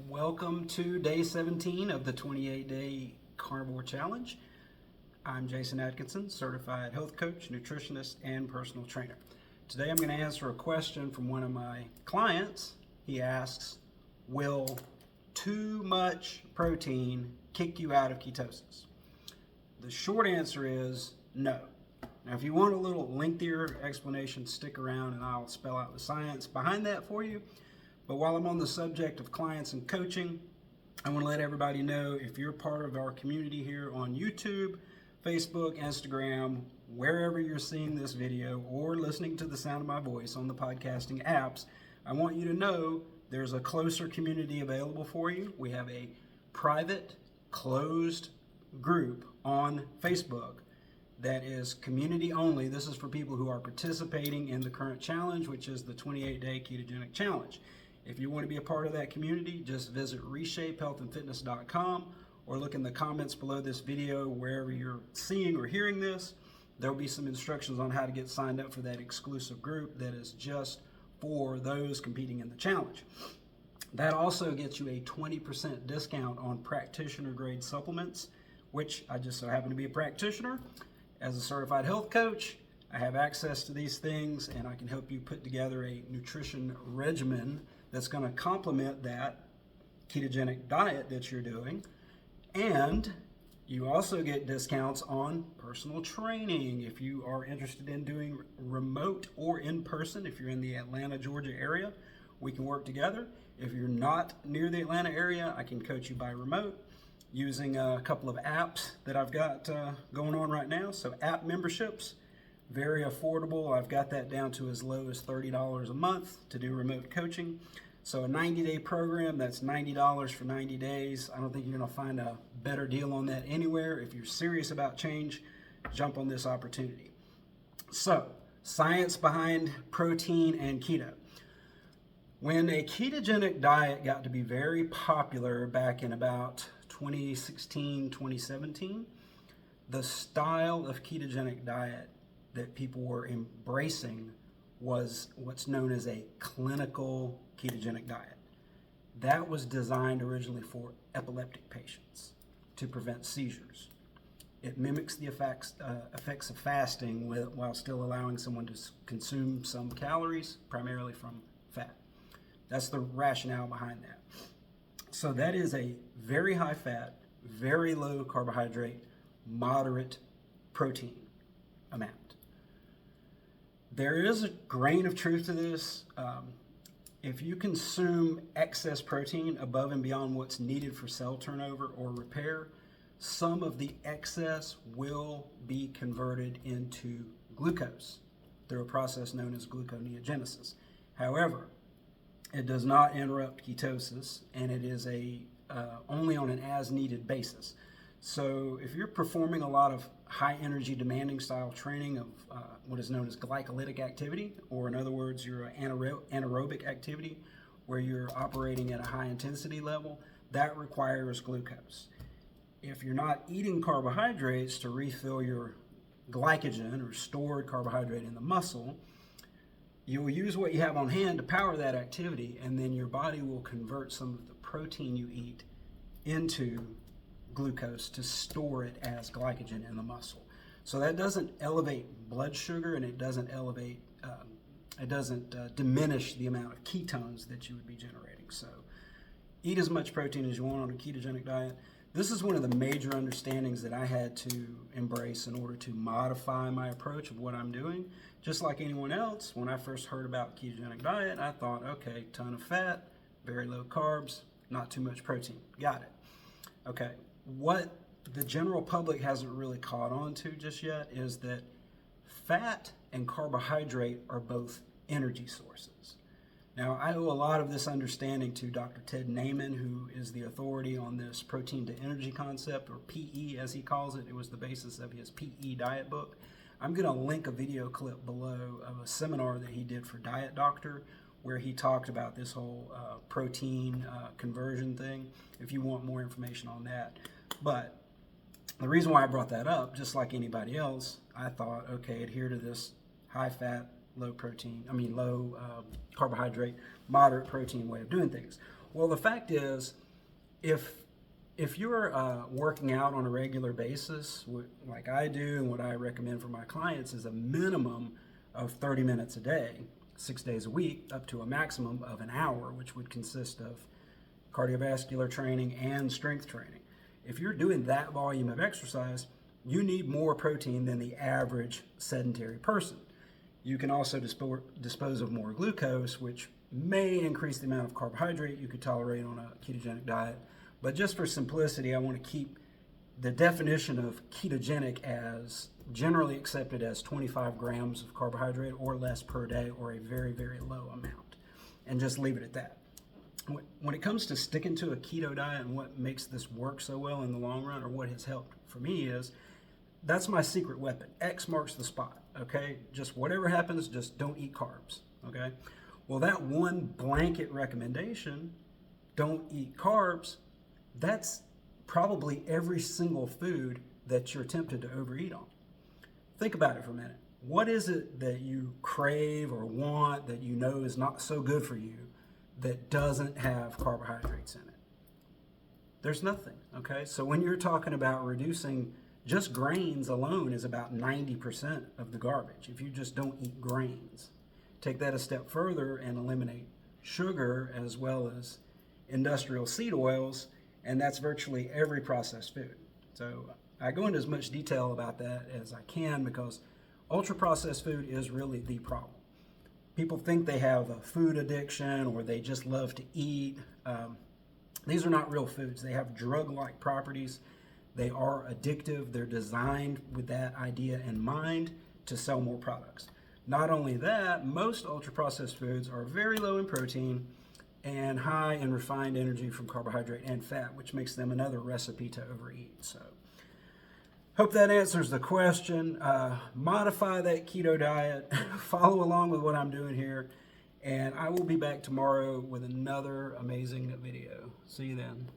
Welcome to day 17 of the 28-day carnivore challenge. I'm Jason Atkinson, certified health coach, nutritionist, and personal trainer. Today I'm going to answer a question from one of my clients. He asks, will too much protein kick you out of ketosis? The short answer is no. Now, if you want a little lengthier explanation, stick around and I'll spell out the science behind that for you. But while I'm on the subject of clients and coaching, I want to let everybody know, if you're part of our community here on YouTube, Facebook, Instagram, wherever you're seeing this video or listening to the sound of my voice on the podcasting apps, I want you to know there's a closer community available for you. We have a private, closed group on Facebook that is community only. This is for people who are participating in the current challenge, which is the 28-day ketogenic challenge. If you want to be a part of that community, just visit reshapehealthandfitness.com or look in the comments below this video wherever you're seeing or hearing this. There'll be some instructions on how to get signed up for that exclusive group that is just for those competing in the challenge. That also gets you a 20% discount on practitioner grade supplements, which I just so happen to be a practitioner. As a certified health coach, I have access to these things and I can help you put together a nutrition regimen that's going to complement that ketogenic diet that you're doing. And you also get discounts on personal training if you are interested in doing remote or in person. If you're in the Atlanta, Georgia area, we can work together. If you're not near the Atlanta area, I can coach you by remote using a couple of apps that I've got going on right now. So app memberships, very affordable. I've got that down to as low as $30 a month to do remote coaching. So a 90-day program, that's $90 for 90 days. I don't think you're going to find a better deal on that anywhere. If you're serious about change, jump on this opportunity. So, science behind protein and keto. When a ketogenic diet got to be very popular back in about 2016, 2017, the style of ketogenic diet that people were embracing was what's known as a clinical ketogenic diet. That was designed originally for epileptic patients to prevent seizures. It mimics the effects of fasting while still allowing someone to consume some calories, primarily from fat. That's the rationale behind that. So that is a very high fat, very low carbohydrate, moderate protein amount. There is a grain of truth to this. If you consume excess protein above and beyond what's needed for cell turnover or repair, some of the excess will be converted into glucose through a process known as gluconeogenesis. However, it does not interrupt ketosis, and it is only on an as-needed basis. So if you're performing a lot of high-energy demanding style training of what is known as glycolytic activity, or in other words, your anaerobic activity, where you're operating at a high intensity level, that requires glucose. If you're not eating carbohydrates to refill your glycogen or stored carbohydrate in the muscle, you will use what you have on hand to power that activity, and then your body will convert some of the protein you eat into glucose to store it as glycogen in the muscle. So that doesn't elevate blood sugar, and it doesn't diminish the amount of ketones that you would be generating. So eat as much protein as you want on a ketogenic diet. This is one of the major understandings that I had to embrace in order to modify my approach of what I'm doing. Just like anyone else, when I first heard about ketogenic diet, I thought, okay, ton of fat, very low carbs, not too much protein. Got it. Okay, what the general public hasn't really caught on to just yet is that fat and carbohydrate are both energy sources. Now, I owe a lot of this understanding to Dr. Ted Naiman, who is the authority on this protein to energy concept, or PE as he calls it. It was the basis of his PE diet book. I'm going to link a video clip below of a seminar that he did for Diet Doctor, where he talked about this whole protein conversion thing, if you want more information on that. But the reason why I brought that up, just like anybody else, I thought, okay, adhere to this high fat, low carbohydrate, moderate protein way of doing things. Well, the fact is, if you're working out on a regular basis, like I do, and what I recommend for my clients is a minimum of 30 minutes a day, 6 days a week, up to a maximum of an hour, which would consist of cardiovascular training and strength training. If you're doing that volume of exercise, you need more protein than the average sedentary person. You can also dispose of more glucose, which may increase the amount of carbohydrate you could tolerate on a ketogenic diet. But just for simplicity, I want to keep the definition of ketogenic as generally accepted as 25 grams of carbohydrate or less per day, or a very, very low amount, and just leave it at that. When it comes to sticking to a keto diet and what makes this work so well in the long run, or what has helped for me, is that's my secret weapon. X marks the spot, okay? Just whatever happens, just don't eat carbs, okay? Well, that one blanket recommendation, don't eat carbs, that's probably every single food that you're tempted to overeat on. Think about it for a minute. What is it that you crave or want that you know is not so good for you that doesn't have carbohydrates in it? There's nothing, okay? So when you're talking about reducing, just grains alone is about 90% of the garbage if you just don't eat grains. Take that a step further and eliminate sugar as well as industrial seed oils, and that's virtually every processed food. So I go into as much detail about that as I can because ultra-processed food is really the problem. People think they have a food addiction or they just love to eat. These are not real foods. They have drug-like properties. They are addictive. They're designed with that idea in mind to sell more products. Not only that, most ultra-processed foods are very low in protein and high in refined energy from carbohydrate and fat, which makes them another recipe to overeat. So, hope that answers the question. Modify that keto diet. Follow along with what I'm doing here. And I will be back tomorrow with another amazing video. See you then.